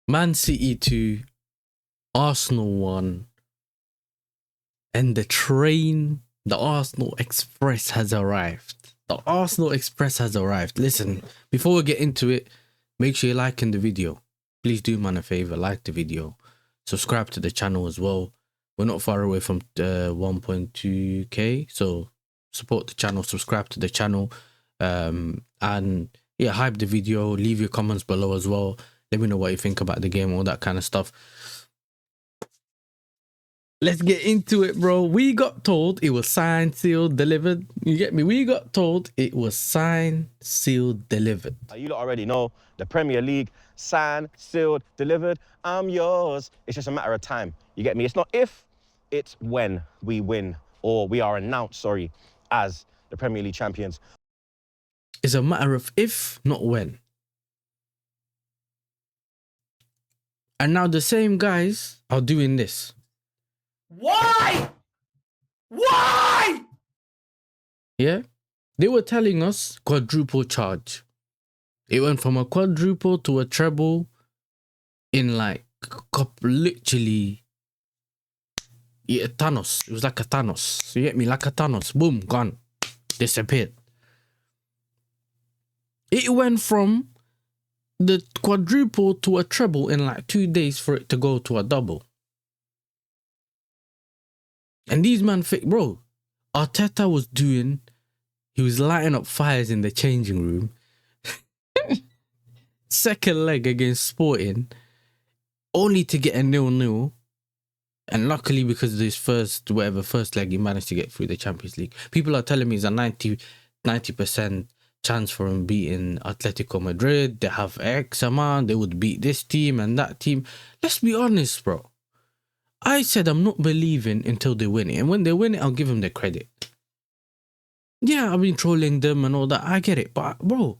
Man City 2, Arsenal 1, and the Arsenal Express has arrived. The Arsenal Express has arrived. Listen, before we get into it, make sure you're liking the video. Please do man a favor, like the video. Subscribe to the channel as well. We're not far away from 1.2k, so support the channel, subscribe to the channel, and yeah, hype the video. Leave your comments below as well. Let me know what you think about the game, all that kind of stuff. Let's get into it, bro. We got told it was signed, sealed, delivered. You get me? We got told it was signed, sealed, delivered. You lot already know the Premier League, signed, sealed, delivered. I'm yours. It's just a matter of time. You get me? It's not if, it's when we win, or we are announced, sorry, as the Premier League champions. It's a matter of if, not when. And now the same guys are doing this. Why? Why? Yeah? They were telling us quadruple charge. It went from a quadruple to a treble in like literally, yeah, Thanos. It was like a Thanos. You get me? Like a Thanos. Boom, gone. Disappeared. It went from the quadruple to a treble in like 2 days for it to go to a double. And these man, bro, Arteta was he was lighting up fires in the changing room. Second leg against Sporting, only to get a 0-0. And luckily, because of this first leg, he managed to get through the Champions League. People are telling me it's a 90% chance for him beating Atletico Madrid. They have X amount, they would beat this team and that team. Let's be honest, bro. I said I'm not believing until they win it. And when they win it, I'll give them the credit. Yeah, I've been trolling them and all that. I get it. But, bro,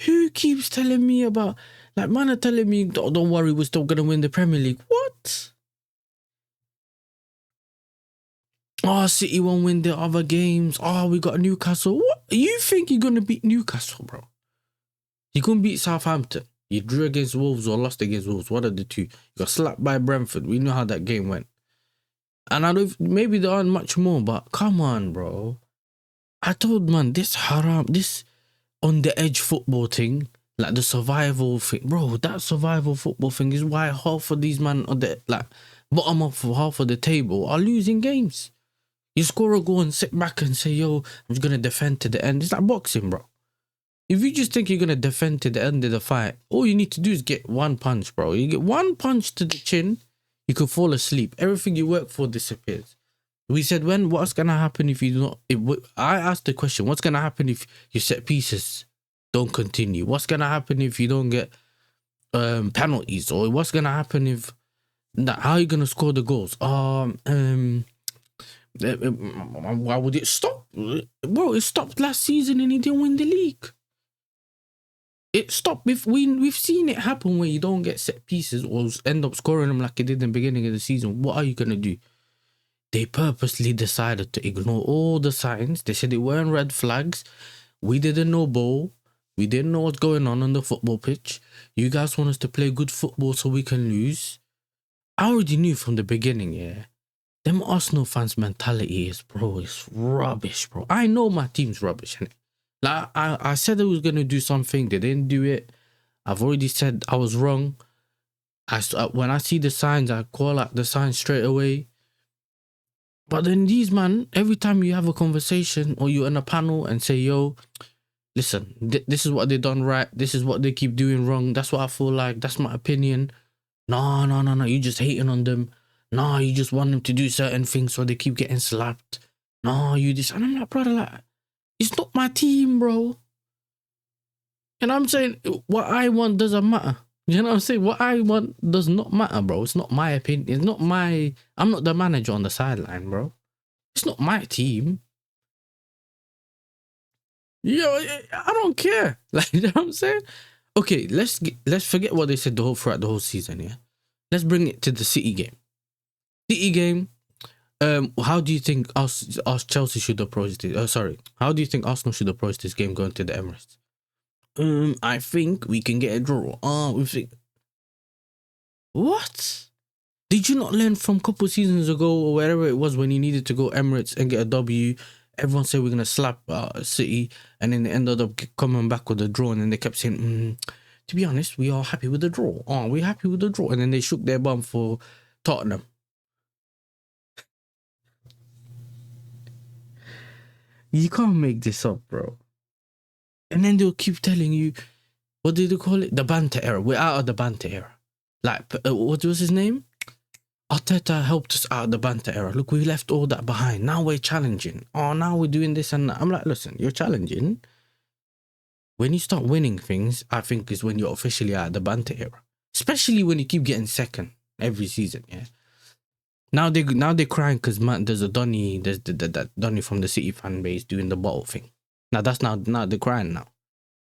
who keeps telling me about... Like, man are telling me, don't worry, we're still going to win the Premier League. What? Oh, City won't win the other games. Oh, we got Newcastle. What? You think you're going to beat Newcastle, bro? You couldn't beat Southampton. You drew against Wolves or lost against Wolves. One of the two. You got slapped by Brentford. We know how that game went. And I don't... Maybe there aren't much more, but come on, bro. I told, man, this haram... This on-the-edge football thing... Like the survival thing. Bro, that survival football thing is why half of these man on the... Like, bottom of half of the table are losing games. You score a goal and sit back and say, yo, I'm just going to defend to the end. It's like boxing, bro. If you just think you're going to defend to the end of the fight, all you need to do is get one punch, bro. You get one punch to the chin, you could fall asleep. Everything you work for disappears. We said, what's going to happen if you don't... I asked the question, what's going to happen if your set pieces don't continue? What's going to happen if you don't get penalties? Or what's going to happen if... How are you going to score the goals? Why would it stop? Bro, it stopped last season and he didn't win the league. It stopped. We've seen it happen where you don't get set pieces or end up scoring them like it did in the beginning of the season. What are you going to do? They purposely decided to ignore all the signs. They said it weren't red flags. We didn't know ball. We didn't know what's going on the football pitch. You guys want us to play good football so we can lose. I already knew from the beginning, yeah. Them Arsenal fans' mentality is, bro, it's rubbish, bro. I know my team's rubbish, innit? Like, I said I was going to do something. They didn't do it. I've already said I was wrong. When I see the signs, I call out the signs straight away. But then these, man, every time you have a conversation or you're in a panel and say, yo, listen, this is what they done right. This is what they keep doing wrong. That's what I feel like. That's my opinion. No. You just hating on them. No, you just want them to do certain things so they keep getting slapped. No, you this. And I'm like, brother, like, it's not my team, bro. You know what I'm saying? What I want doesn't matter. You know what I'm saying? What I want does not matter, bro. It's not my opinion. It's not my... I'm not the manager on the sideline, bro. It's not my team. Yo, I don't care. Like, you know what I'm saying? Okay, let's forget what they said throughout the whole season, yeah? Let's bring it to the City game. City game, how do you think us Chelsea should approach this? How do you think Arsenal should approach this game going to the Emirates? I think we can get a draw. What? Did you not learn from a couple seasons ago or wherever it was when you needed to go Emirates and get a W? Everyone said we're going to slap City, and then they ended up coming back with a draw, and then they kept saying, to be honest, we are happy with the draw. Oh, we're happy with the draw. And then they shook their bum for Tottenham. You can't make this up, bro. And then they'll keep telling you, what did they call it? The banter era. We're out of the banter era. Like, what was his name? Arteta helped us out of the banter era. Look, we left all that behind. Now we're challenging. Oh, now we're doing this and that. I'm like, listen, you're challenging. When you start winning things, I think is when you're officially out of the banter era. Especially when you keep getting second every season, yeah. Now they're crying because there's a Donny, there's that Donny from the City fan base doing the bottle thing. Now that's now they're crying now.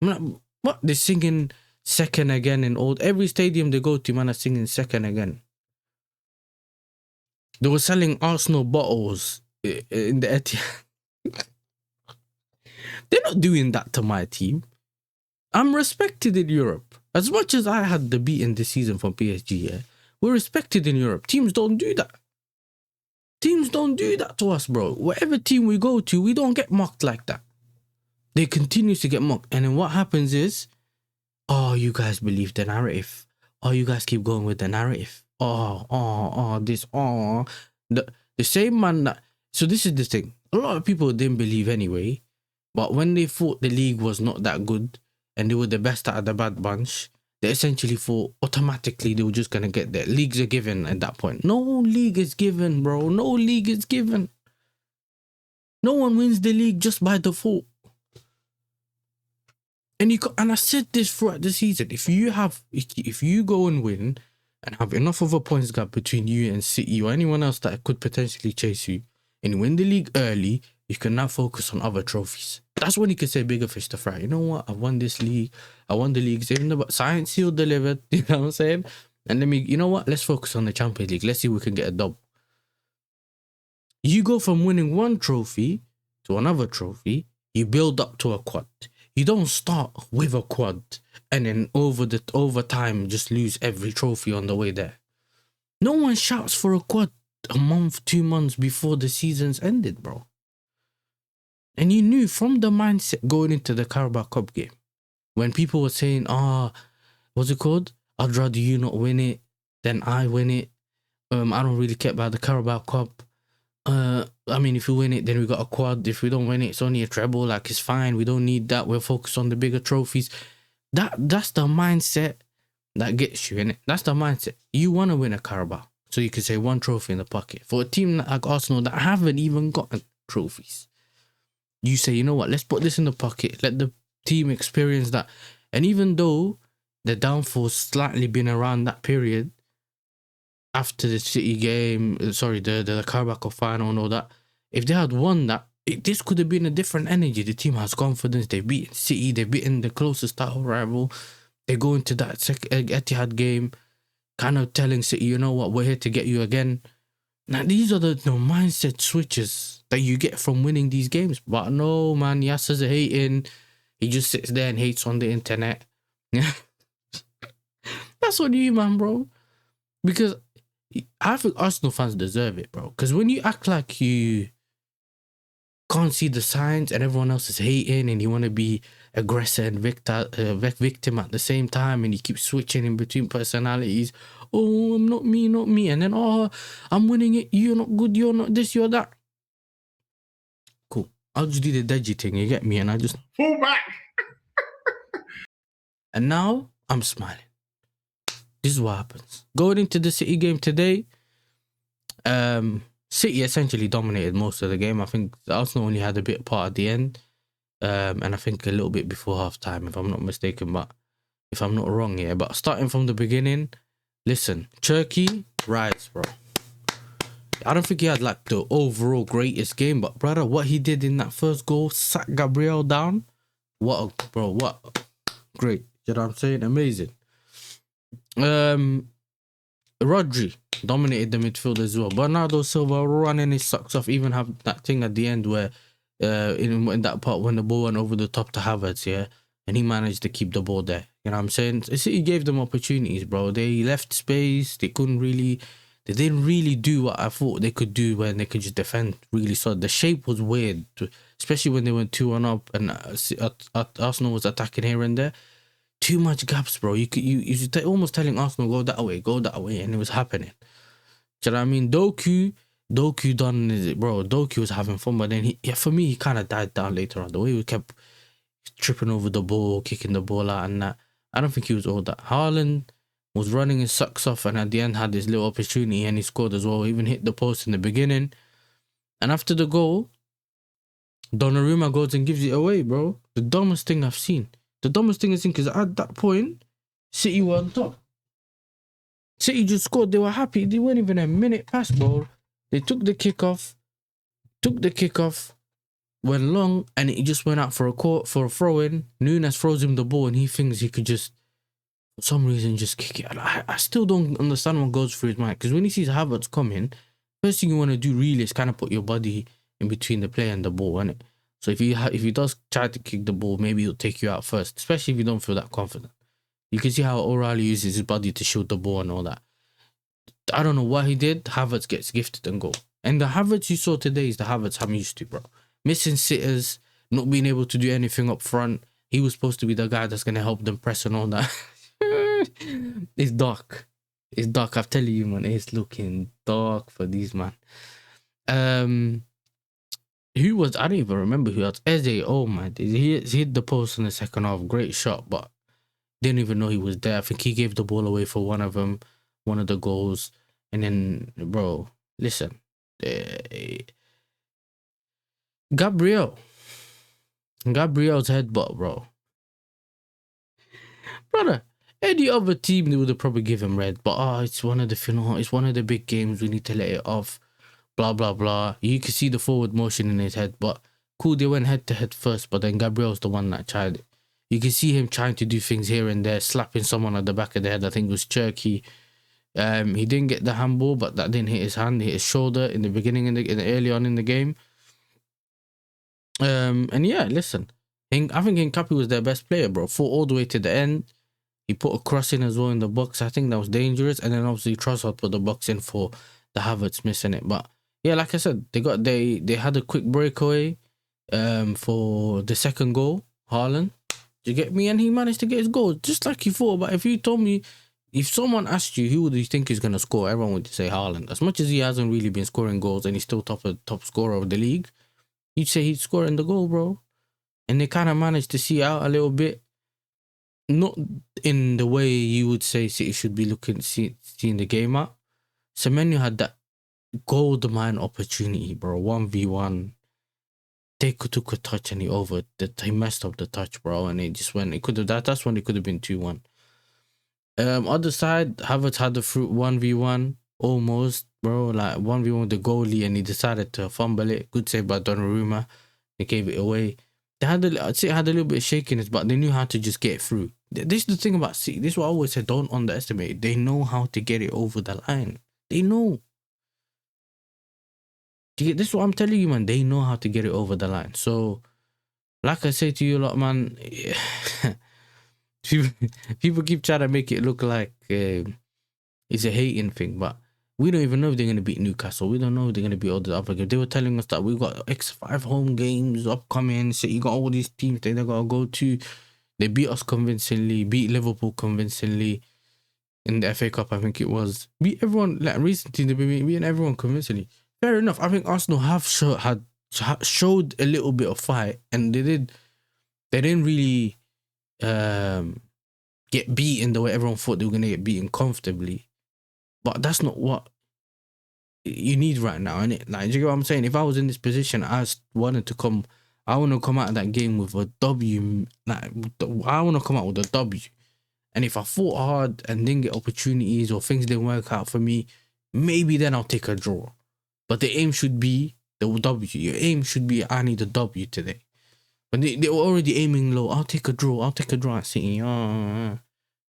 I'm like, what? They're singing second again in every stadium they go to, man, are singing second again. They were selling Arsenal bottles in the Etihad. They're not doing that to my team. I'm respected in Europe. As much as I had the beating this season from PSG, yeah, we're respected in Europe. Teams don't do that. Teams don't do that to us, bro. Whatever team we go to, we don't get mocked like that. They continue to get mocked. And then what happens is, oh, you guys believe the narrative. Oh, you guys keep going with the narrative. The same man that... So this is the thing. A lot of people didn't believe anyway. But when they thought the league was not that good and they were the best out of the bad bunch, they essentially thought automatically they were just going to get there. Leagues are given at that point. No league is given, bro. No league is given. No one wins the league just by default. And I said this throughout the season. If you go and win and have enough of a points gap between you and City or anyone else that could potentially chase you, and you win the league early, you can now focus on other trophies. That's when you can say bigger fish to fry. You know what? I won this league. I won the league. Science sealed delivered. You know what I'm saying? And you know what? Let's focus on the Champions League. Let's see if we can get a dub. You go from winning one trophy to another trophy. You build up to a quad. You don't start with a quad and then over time just lose every trophy on the way there. No one shouts for a quad a month, 2 months before the season's ended, bro. And you knew from the mindset going into the Carabao Cup game, when people were saying, what's it called? I'd rather you not win it than I win it. I don't really care about the Carabao Cup. I mean, if we win it, then we got a quad. If we don't win it, it's only a treble. Like, it's fine. We don't need that. We're focused on the bigger trophies. That's the mindset that gets you in it. That's the mindset. You want to win a Carabao, so you can say one trophy in the pocket. For a team like Arsenal that haven't even gotten trophies, you say, you know what, let's put this in the pocket. Let the team experience that. And even though the downfall's slightly been around that period, after the City game, the Carabao Cup final and all that, if they had won that, this could have been a different energy. The team has confidence. They've beaten City. They've beaten the closest title rival. They go into that Etihad game kind of telling City, you know what, we're here to get you again. Now, these are the mindset switches that you get from winning these games. But no, man, Yasser's a hating. He just sits there and hates on the internet. That's on you, man, bro. Because I think Arsenal fans deserve it, bro. Because when you act like you can't see the signs and everyone else is hating and you want to be aggressor and victim at the same time, and you keep switching in between personalities. Oh, I'm not me. And then, oh, I'm winning it. You're not good. You're not this, you're that. Cool. I'll just do the dodgy thing, you get me? And I just... Pull back. And now, I'm smiling. This is what happens. Going into the City game today, City essentially dominated most of the game. I think Arsenal only had a bit part at the end. And I think a little bit before half-time, if I'm not mistaken. But if I'm not wrong, yeah. But starting from the beginning, listen, Cherki, rise, bro. I don't think he had like the overall greatest game, but brother, what he did in that first goal, sat Gabriel down. What great. You know what I'm saying? Amazing. Rodri dominated the midfield as well. Bernardo Silva running his socks off. Even have that thing at the end where in that part when the ball went over the top to Havertz, yeah, and he managed to keep the ball there. You know what I'm saying? City gave them opportunities, bro. They left space. They didn't really do what I thought they could do when they could just defend really solid. The shape was weird, especially when they went 2-1 up and Arsenal was attacking here and there. Too much gaps, bro. You almost telling Arsenal go that way, and it was happening. Do you know what I mean? Doku done it, bro. Doku was having fun, but then for me, he kind of died down later on. The way we kept tripping over the ball, kicking the ball out, and that. I don't think he was all that. Haaland was running his socks off, and at the end had this little opportunity, and he scored as well. He even hit the post in the beginning, and after the goal, Donnarumma goes and gives it away, bro. The dumbest thing I've seen. Because at that point, City were on top. City just scored. They were happy. They weren't even a minute past, bro. They took the kickoff, went long, and it just went out for a throw-in. Nunes throws him the ball, and he thinks he could just, for some reason, just kick it. I still don't understand what goes through his mind. Because when he sees Havertz coming, first thing you want to do really is kind of put your body in between the player and the ball, innit? So if he does try to kick the ball, maybe he'll take you out first, especially if you don't feel that confident. You can see how O'Reilly uses his body to shoot the ball and all that. I don't know what he did. Havertz gets gifted and goal. And the Havertz you saw today is the Havertz I'm used to, bro. Missing sitters, not being able to do anything up front. He was supposed to be the guy that's going to help them press and all that. It's dark. I'm telling you, man. It's looking dark for these, man. Who was, I don't even remember who else. Eze, oh man, he hit the post in the second half. Great shot, but didn't even know he was there. I think he gave the ball away for one of the goals. And then, bro, listen. Gabriel's headbutt, bro. Brother, any other team, they would have probably given him red. But, it's one of the big games. We need to let it off. Blah, blah, blah. You can see the forward motion in his head. But cool, they went head to head first. But then Gabriel's the one that tried it. You can see him trying to do things here and there, slapping someone at the back of the head. I think it was Cherki. He didn't get the handball, but that didn't hit his hand. It hit his shoulder in the beginning, early on in the game. And yeah, listen. I think Nkappi was their best player, bro. Fought all the way to the end. He put a cross in as well in the box. I think that was dangerous. And then obviously Trossard put the box in for the Havertz missing it. But yeah, like I said, they had a quick breakaway for the second goal, Haaland. Do you get me? And he managed to get his goal, just like you thought. But if you told me, if someone asked you who would you think is going to score, everyone would say Haaland. As much as he hasn't really been scoring goals and he's still top scorer of the league, you'd say he's scoring the goal, bro. And they kind of managed to see out a little bit. Not in the way you would say City should be seeing the game out. Semenyo had that gold mine opportunity, bro. 1v1. They took a touch and he messed up the touch, bro. And it just went, that's when it could have been 2-1. Other side, Havertz had the fruit 1v1 almost, bro. Like 1v1 with the goalie, and he decided to fumble it. Good save by Donnarumma. They gave it away. I'd say it had a little bit of shakiness, but they knew how to just get through. This is the thing about City. This is what I always said, don't underestimate it. They know how to get it over the line. They know. This is what I'm telling you, man. They know how to get it over the line. So, like I say to you a lot, man, people keep trying to make it look like it's a hating thing, but we don't even know if they're going to beat Newcastle. We don't know if they're going to beat all the other games. They were telling us that we've got X5 home games upcoming. So you got all these teams that they got to go to. They beat us convincingly, beat Liverpool convincingly in the FA Cup, I think it was. Beat everyone, like recently they've been beating everyone convincingly. Fair enough. I think Arsenal have showed a little bit of fight, and they didn't really get beaten the way everyone thought they were going to get beaten comfortably. But that's not what you need right now, innit? Like, do you get what I'm saying? If I was in this position, I want to come out of that game with a W. Like, I want to come out with a W. And if I fought hard and didn't get opportunities or things didn't work out for me, maybe then I'll take a draw. But the aim should be the W. Your aim should be, I need a W today. But they were already aiming low. I'll take a draw at City. And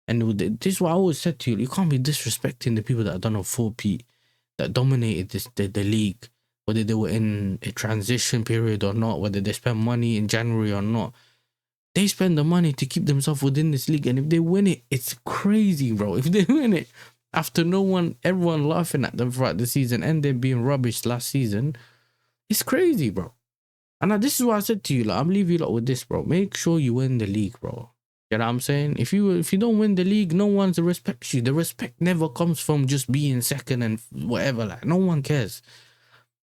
this is what I always said to you. You can't be disrespecting the people that have done a 4P, that dominated the league, whether they were in a transition period or not, whether they spent money in January or not. They spend the money to keep themselves within this league, and if they win it, it's crazy, bro. If they win it after everyone laughing at them throughout the season and them being rubbish last season, it's crazy, bro. And this is what I said to you, like, I'm leaving you lot with this, bro. Make sure you win the league, bro. You know what I'm saying? If you don't win the league, no one's respects you. The respect never comes from just being second and whatever. Like, no one cares.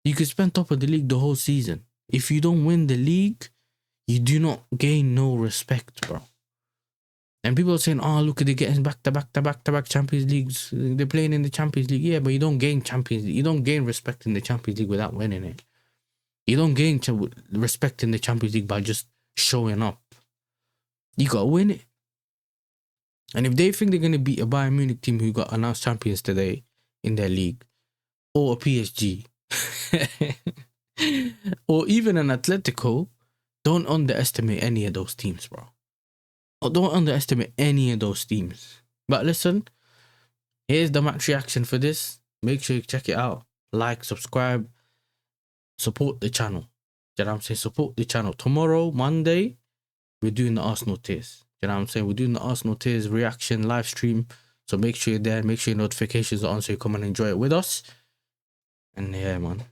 You could spend top of the league the whole season. If you don't win the league, you do not gain no respect, bro. And people are saying, oh, look at they getting back-to-back Champions Leagues. They're playing in the Champions League. Yeah, but you don't gain Champions League. You don't gain respect in the Champions League without winning it. You don't gain respect in the Champions League by just showing up. You got to win it. And if they think they're going to beat a Bayern Munich team who got announced champions today in their league, or a PSG, or even an Atletico, don't underestimate any of those teams, bro. Or don't underestimate any of those teams. But listen, here's the match reaction for this. Make sure you check it out. Like, subscribe, support the channel. You know what I'm saying? Support the channel. Tomorrow, Monday, we're doing the Arsenal Tears. You know what I'm saying? We're doing the Arsenal Tears reaction live stream. So make sure you're there. Make sure your notifications are on so you come and enjoy it with us. And yeah, man.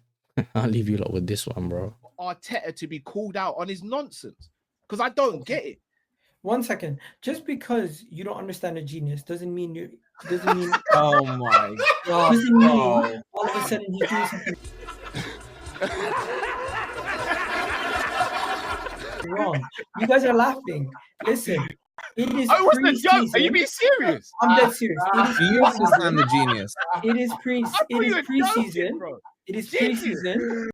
I'll leave you lot with this one, bro. Arteta to be called out on his nonsense. Because I don't get it. 1 second. Just because you don't understand a genius doesn't mean you... Oh my God. Doesn't mean all of a sudden you do something wrong. You guys are laughing. Listen, it is joke. Are you being serious? I'm dead serious. Do you understand the genius? It is preseason. It is preseason.